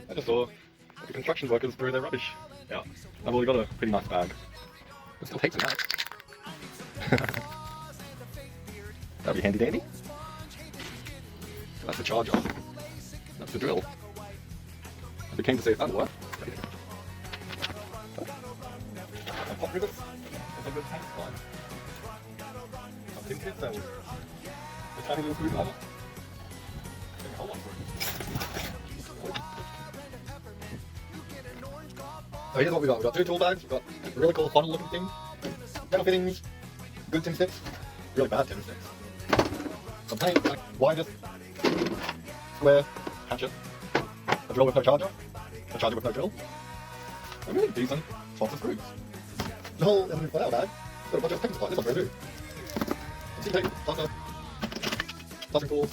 I just saw the construction workers throw their rubbish out. I've already got a pretty nice bag. It still takes it out. That'd be handy dandy. So that's the charger. That's the drill. I'd be keen to see if that'll work. And pop rivets. That's a good tank line. I've seen kids cells. The tiny little screwdriver. Take a whole lot for it. So here's what we got. We've got 2 tool bags. We've got a really cool funnel looking thing. Metal fittings. Good tin sticks. Really bad tin sticks. Some paint, like wires. Square. Hatchet. A drill with no charger. A charger with no drill. A really decent box of screws. The whole flower bag. Got a bunch of packing supplies. This one's brand new. See tape. Plug. Plastic tools.